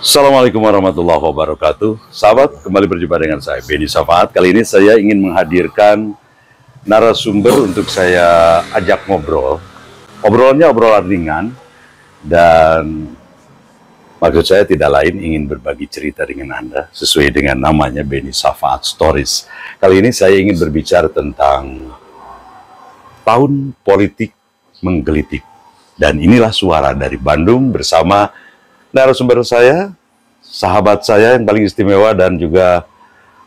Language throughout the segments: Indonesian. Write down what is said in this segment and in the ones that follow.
Assalamualaikum warahmatullahi wabarakatuh. Sahabat, kembali berjumpa dengan saya, Benny Safaat. Kali ini saya ingin menghadirkan narasumber untuk saya ajak ngobrol. Obrolannya obrolan ringan, dan maksud saya tidak lain ingin berbagi cerita dengan Anda, sesuai dengan namanya Benny Safaat Stories. Kali ini saya ingin berbicara tentang tahun politik menggelitik. Dan inilah suara dari Bandung bersama narasumber saya, sahabat saya yang paling istimewa dan juga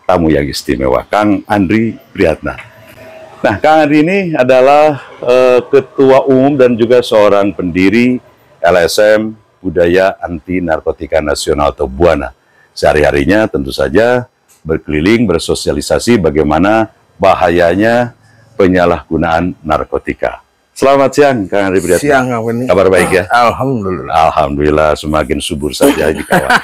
tamu yang istimewa, Kang Andri Priyatna. Nah, Kang Andri ini adalah Ketua Umum dan juga seorang pendiri LSM Budaya Anti Narkotika Nasional atau BUANA. Sehari-harinya tentu saja berkeliling, bersosialisasi bagaimana bahayanya penyalahgunaan narkotika. Selamat siang, Kang Andri Priyatna. Siang, Kang. Kabar baik ya? Alhamdulillah. Alhamdulillah, semakin subur saja di kawan.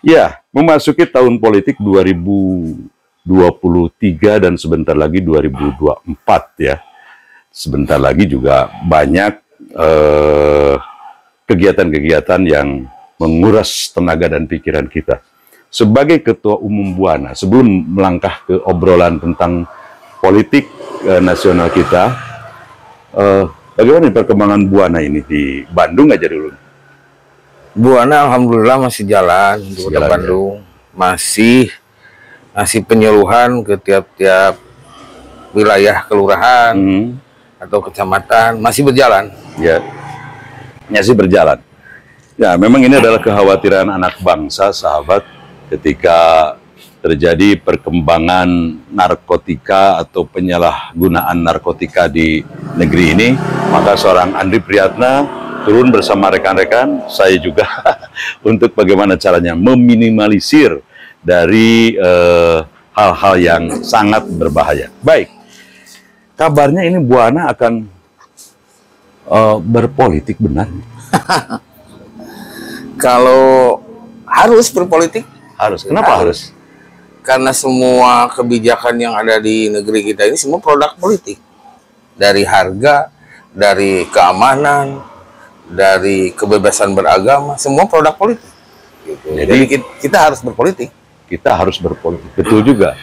Ya, memasuki tahun politik 2023 dan sebentar lagi 2024 ya. Sebentar lagi juga banyak kegiatan-kegiatan yang menguras tenaga dan pikiran kita. Sebagai Ketua Umum BUANA, sebelum melangkah ke obrolan tentang politik nasional kita, bagaimana perkembangan BUANA ini di Bandung aja dulu? BUANA alhamdulillah masih jalan di Kota Bandung. Ya. Masih penyuluhan ke tiap-tiap wilayah kelurahan atau kecamatan, masih berjalan. Ya, masih berjalan. Ya, memang ini adalah kekhawatiran anak bangsa, sahabat, ketika terjadi perkembangan narkotika atau penyalahgunaan narkotika di negeri ini, maka seorang Andri Priyatna turun bersama rekan-rekan, saya juga, untuk bagaimana caranya meminimalisir dari hal-hal yang sangat berbahaya. Baik, kabarnya ini BUANA akan berpolitik, benar? Kalau harus berpolitik? Harus. Kenapa harus? Karena semua kebijakan yang ada di negeri kita ini semua produk politik. Dari harga, dari keamanan, dari kebebasan beragama, semua produk politik. Gitu. Jadi kita harus berpolitik. Kita harus berpolitik. Betul juga.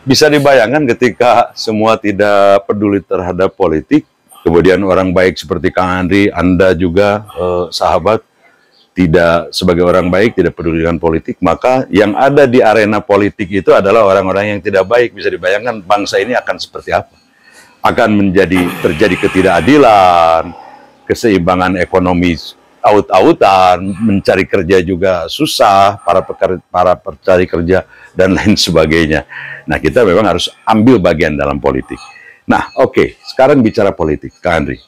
Bisa dibayangkan ketika semua tidak peduli terhadap politik, kemudian orang baik seperti Kang Andri, Anda juga sahabat, tidak sebagai orang baik, tidak peduli dengan politik, maka yang ada di arena politik itu adalah orang-orang yang tidak baik. Bisa dibayangkan bangsa ini akan seperti apa? Akan terjadi ketidakadilan, keseimbangan ekonomi aut-autan, mencari kerja juga susah, para pencari kerja, dan lain sebagainya. Nah, kita memang harus ambil bagian dalam politik. Nah, oke, sekarang bicara politik, Kang Andri.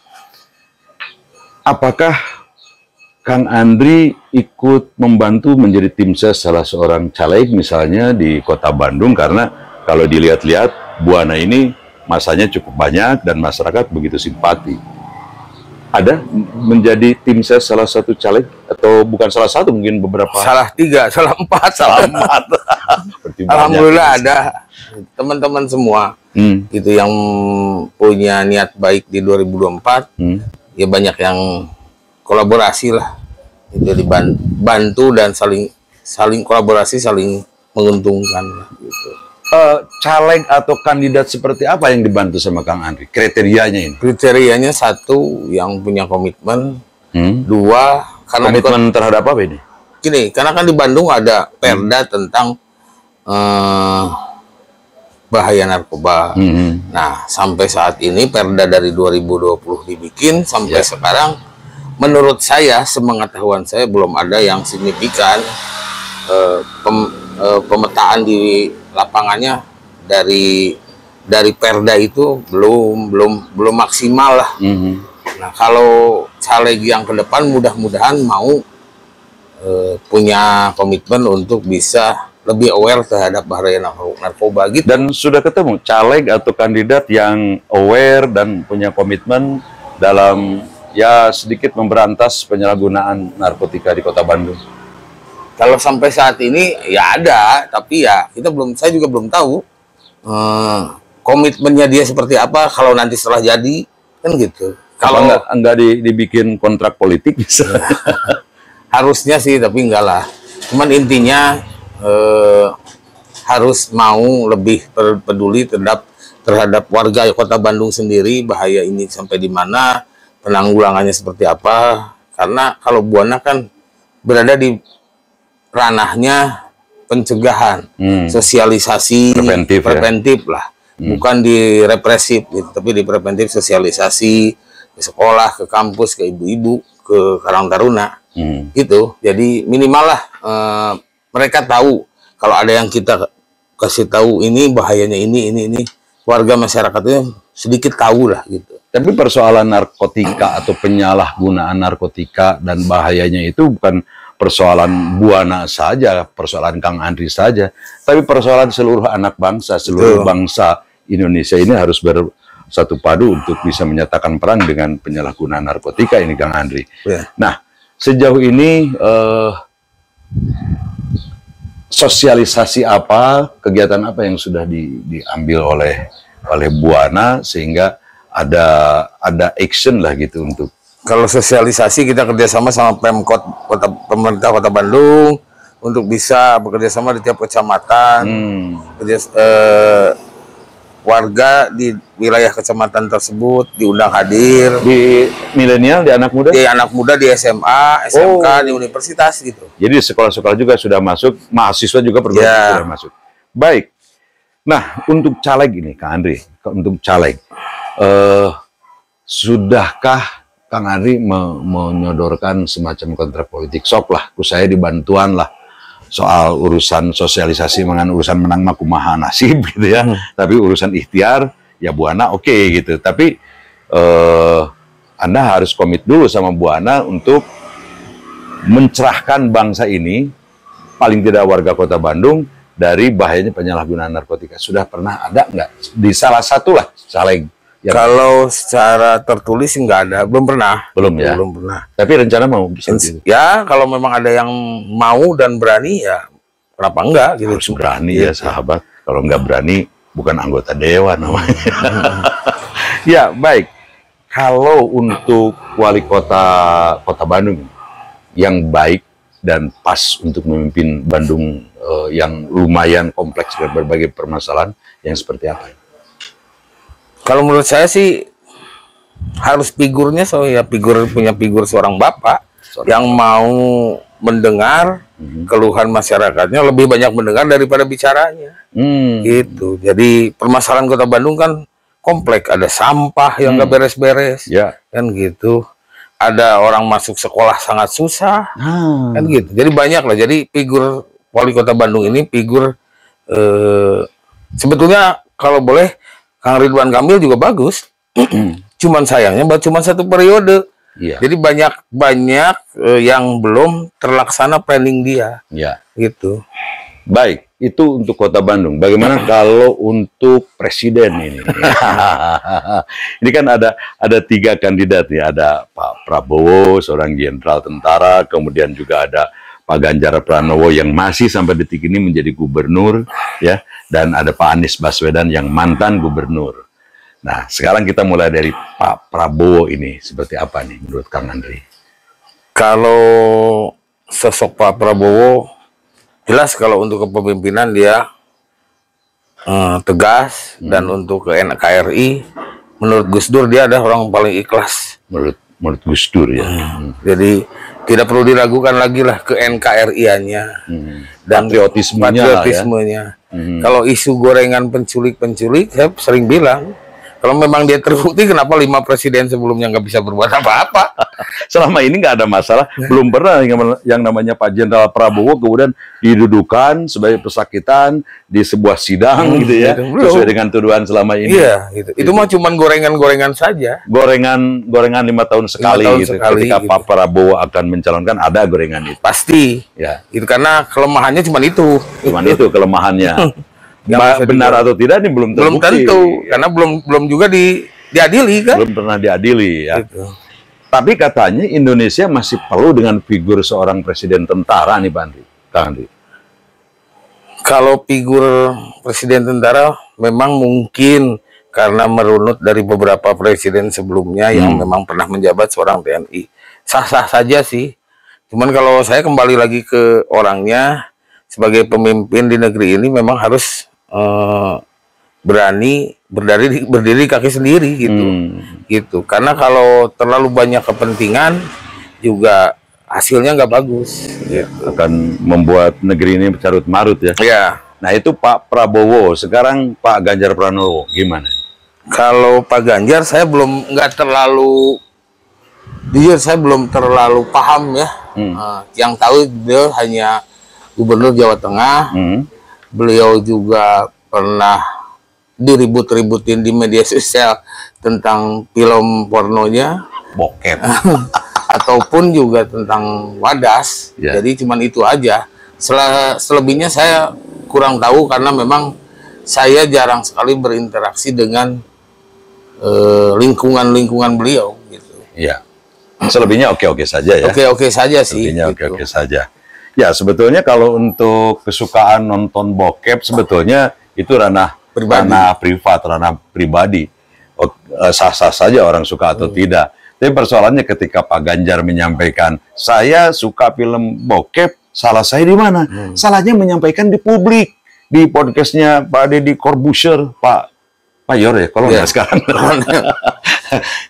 Apakah Kang Andri ikut membantu menjadi tim ses salah seorang caleg misalnya di Kota Bandung, karena kalau dilihat-lihat BUANA ini masanya cukup banyak dan masyarakat begitu simpati. Ada menjadi tim ses salah satu caleg, atau bukan salah satu, mungkin beberapa? Salah 3, salah 4. Salah 4. Alhamdulillah ada teman-teman semua gitu yang punya niat baik di 2024. Ya banyak yang kolaborasi lah, itu dibantu dan saling kolaborasi, saling menguntungkan gitu. Caleg atau kandidat seperti apa yang dibantu sama Kang Andri? Kriterianya ini? Kriterianya satu, yang punya komitmen. Dua, karena komitmen terhadap apa ini? Gini, karena kan di Bandung ada perda tentang bahaya narkoba. Nah, sampai saat ini perda dari 2020 dibikin sampai sekarang, menurut saya, sepengetahuan saya belum ada yang signifikan pemetaan di lapangannya dari perda itu belum maksimal lah. Nah, kalau caleg yang ke depan mudah-mudahan mau punya komitmen untuk bisa lebih aware terhadap bahaya narkoba gitu. Dan sudah ketemu caleg atau kandidat yang aware dan punya komitmen dalam sedikit memberantas penyalahgunaan narkotika di Kota Bandung? Kalau sampai saat ini ya ada, tapi ya saya juga belum tahu komitmennya dia seperti apa kalau nanti setelah jadi, kan gitu. Kalau enggak dibikin kontrak politik bisa. Harusnya sih, tapi enggak lah. Cuman intinya harus mau lebih peduli terhadap warga Kota Bandung sendiri, bahaya ini sampai di mana, penanggulangannya seperti apa. Karena kalau Buana kan berada di ranahnya pencegahan, sosialisasi, preventif lah. Bukan di represif gitu, tapi di preventif, sosialisasi ke sekolah, ke kampus, ke ibu-ibu, ke Karang Taruna gitu. Jadi minimal lah mereka tahu kalau ada yang kita kasih tahu ini bahayanya ini warga masyarakatnya sedikit tahu lah gitu. Tapi persoalan narkotika atau penyalahgunaan narkotika dan bahayanya itu bukan persoalan Buana saja, persoalan Kang Andri saja, tapi persoalan seluruh anak bangsa, seluruh bangsa Indonesia ini harus bersatu padu untuk bisa menyatakan perang dengan penyalahgunaan narkotika ini, Kang Andri. Nah, sejauh ini sosialisasi apa, kegiatan apa yang sudah diambil oleh Buana sehingga ada action lah gitu untuk. Kalau sosialisasi kita kerjasama sama Pemkot pemerintah Kota Bandung untuk bisa bekerjasama di tiap kecamatan, warga di wilayah kecamatan tersebut diundang hadir. Di milenial, di anak muda? Di anak muda, di SMA, SMK, di universitas gitu. Jadi sekolah-sekolah juga sudah masuk, mahasiswa juga perguruan sudah masuk. Baik. Nah, untuk caleg ini, Kang Andri, untuk caleg, sudahkah Kang Andri menyodorkan semacam kontrak politik? Sok lah, saya dibantuan lah soal urusan sosialisasi mengenai urusan menang mah kumaha nasib gitu ya. Tapi urusan ikhtiar ya Buana oke gitu. Tapi Anda harus komit dulu sama Buana untuk mencerahkan bangsa ini, paling tidak warga Kota Bandung, dari bahayanya penyalahgunaan narkotika. Sudah pernah ada nggak di salah satu lah caleg? Ya, kalau secara tertulis nggak ada, belum pernah. Belum ya? Belum pernah. Tapi rencana mau bisa gitu? Ya, kalau memang ada yang mau dan berani, ya kenapa enggak? Gitu. Harus berani ya sahabat. Kalau nggak berani, bukan anggota dewan namanya. Ya, baik. Kalau untuk wali kota Bandung yang baik dan pas untuk memimpin Bandung yang lumayan kompleks dan berbagai permasalahan, yang seperti apa? Kalau menurut saya sih harus figurnya punya figur seorang bapak yang mau mendengar keluhan masyarakatnya, lebih banyak mendengar daripada bicaranya. Gitu. Jadi permasalahan Kota Bandung kan kompleks, ada sampah yang nggak beres-beres, kan gitu. Ada orang masuk sekolah sangat susah, kan gitu. Jadi banyak lah. Jadi figur wali Kota Bandung ini figur sebetulnya kalau boleh Kang Ridwan Kamil juga bagus, cuman sayangnya cuma satu periode. Jadi banyak yang belum terlaksana planning dia. Gitu. Baik, itu untuk Kota Bandung. Bagaimana kalau untuk presiden ini? Ini kan ada 3 kandidat ya. Ada Pak Prabowo, seorang jenderal tentara, kemudian juga ada Pak Ganjar Pranowo yang masih sampai detik ini menjadi gubernur, ya, dan ada Pak Anies Baswedan yang mantan gubernur. Nah, sekarang kita mulai dari Pak Prabowo ini, seperti apa nih menurut Kang Andri? Kalau sosok Pak Prabowo, jelas kalau untuk kepemimpinan dia tegas, dan untuk ke NKRI, menurut Gus Dur dia adalah orang paling ikhlas. Menurut Gus Dur ya. Jadi tidak perlu diragukan lagi lah ke NKRI-nya dan patriotismenya. Kalau isu gorengan penculik, saya sering bilang, kalau memang dia terbukti, kenapa 5 presiden sebelumnya nggak bisa berbuat apa-apa? Selama ini nggak ada masalah. Belum pernah yang namanya Pak Jenderal Prabowo kemudian didudukan sebagai pesakitan di sebuah sidang gitu ya, sesuai dengan tuduhan selama ini. Iya, gitu. Itu mah cuma gorengan-gorengan saja. Gorengan 5 tahun sekali, 5 tahun gitu. Sekali, ketika Pak Prabowo akan mencalonkan, ada gorengan itu. Pasti. Ya. Itu karena kelemahannya cuma itu. Cuman itu kelemahannya. Benar atau tidak ini belum terbukti. Belum tentu, karena belum juga diadili kan. Belum pernah diadili ya. Gitu. Tapi katanya Indonesia masih perlu dengan figur seorang presiden tentara nih, Kang Andri. Kalau figur presiden tentara memang mungkin karena merunut dari beberapa presiden sebelumnya yang memang pernah menjabat seorang TNI. Sah-sah saja sih. Cuman kalau saya kembali lagi ke orangnya, sebagai pemimpin di negeri ini memang harus berani berdiri di kaki sendiri gitu. Gitu. Karena kalau terlalu banyak kepentingan juga hasilnya nggak bagus. Gitu. Akan membuat negeri ini carut marut ya. Ya. Nah itu Pak Prabowo, sekarang Pak Ganjar Pranowo, gimana? Kalau Pak Ganjar saya nggak terlalu, jujur saya belum terlalu paham ya. Yang tahu beliau hanya Gubernur Jawa Tengah. Beliau juga pernah diribut-ributin di media sosial tentang film pornonya, Bokep. ataupun juga tentang Wadas. Jadi cuman itu aja. Selebihnya saya kurang tahu karena memang saya jarang sekali berinteraksi dengan lingkungan beliau gitu. Iya. Selebihnya oke-oke saja ya. Oke-oke saja sih. Selebihnya gitu. oke-oke saja. Ya, sebetulnya kalau untuk kesukaan nonton bokep sebetulnya itu ranah privat, ranah pribadi. Sah-sah saja orang suka atau tidak. Tapi persoalannya ketika Pak Ganjar menyampaikan, saya suka film bokep, salah saya di mana? Salahnya menyampaikan di publik, di podcastnya Pak Deddy Corbuzier, Pak Yor ya, kalau nggak sekarang.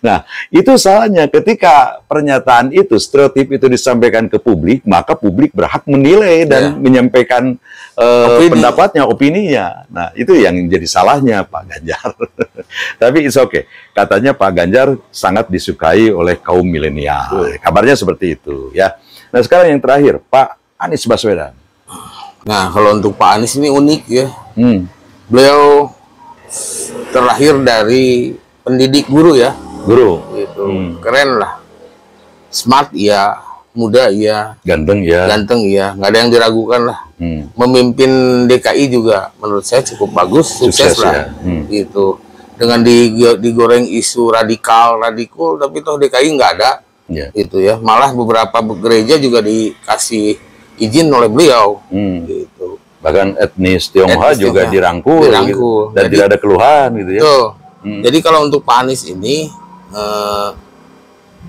Nah, itu salahnya ketika pernyataan itu, stereotip itu disampaikan ke publik, maka publik berhak menilai dan menyampaikan pendapatnya, opininya. Nah, itu yang jadi salahnya Pak Ganjar. Tapi it's okay. Katanya Pak Ganjar sangat disukai oleh kaum milenial. Kabarnya seperti itu ya. Nah, sekarang yang terakhir, Pak Anies Baswedan. Nah, kalau untuk Pak Anies ini unik ya. Beliau terlahir dari pendidik guru ya. Guru. Gitu. Keren lah. Smart ya, muda ya. Ganteng ya. Ganteng ya, nggak ada yang diragukan lah. Memimpin DKI juga menurut saya cukup bagus, sukses lah. Ya. Gitu. Dengan digoreng isu radikal, tapi toh DKI nggak ada. Gitu ya. Malah beberapa gereja juga dikasih izin oleh beliau. Gitu. Bahkan etnis Tionghoa juga dirangkul. Gitu. Dan jadi, tidak ada keluhan gitu ya. Jadi kalau untuk Pak Anies ini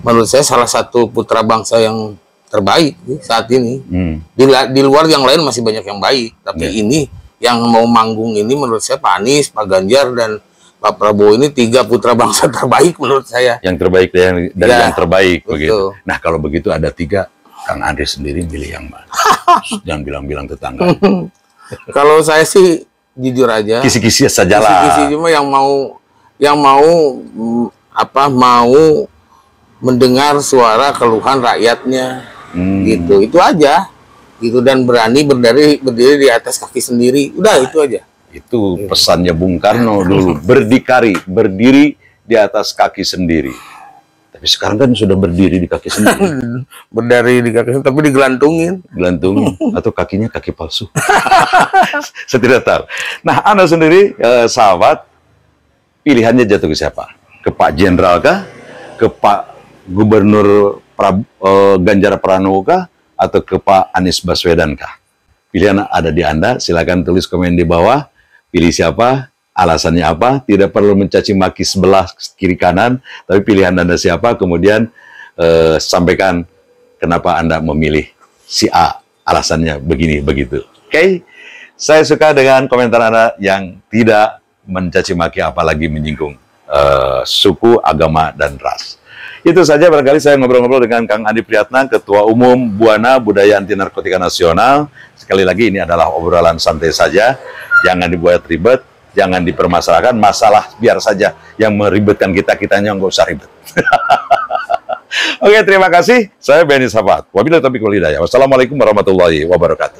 menurut saya salah satu putra bangsa yang terbaik saat ini. Di luar yang lain masih banyak yang baik, tapi ini yang mau manggung ini menurut saya Pak Anies, Pak Ganjar dan Pak Prabowo ini 3 putra bangsa terbaik menurut saya. Yang terbaik dari yang terbaik begitu. Nah, kalau begitu ada 3, Kang Andre sendiri pilih yang mana? Jangan bilang-bilang tetangga. Kalau saya sih jujur aja. Kisi-kisi sajalah. Kisi-kisi cuma yang mau mendengar suara keluhan rakyatnya, gitu. Itu aja, gitu, dan berani berdiri di atas kaki sendiri. Udah itu aja. Itu pesannya Bung Karno dulu. Berdiri di atas kaki sendiri. Tapi sekarang kan sudah berdiri di kaki sendiri. Berdiri di kaki sendiri, tapi digelantungin. Gelantungin, atau kakinya kaki palsu. Saya tidak tahu. Nah, Anda sendiri, sahabat, pilihannya jatuh ke siapa? Ke Pak Jenderal kah? Ke Pak Gubernur Ganjar Pranowo kah? Atau ke Pak Anies Baswedan kah? Pilihan ada di Anda. Silakan tulis komen di bawah. Pilih siapa? Alasannya apa? Tidak perlu mencaci maki sebelah kiri kanan, tapi pilihan Anda siapa? Kemudian sampaikan kenapa Anda memilih si A. Alasannya begini begitu. Oke? Saya suka dengan komentar Anda yang tidak mencaci maki apalagi menyinggung suku, agama, dan ras. Itu saja barangkali saya ngobrol-ngobrol dengan Kang Andi Priyatna, Ketua Umum Buana Budaya Anti Narkotika Nasional. Sekali lagi ini adalah obrolan santai saja, jangan dibuat ribet, jangan dipermasalahkan, masalah biar saja yang meribetkan kitanya nggak usah ribet. Oke, terima kasih. Saya Benny Sahabat. Wabillahi taufiq wal hidayah. Wassalamualaikum warahmatullahi wabarakatuh.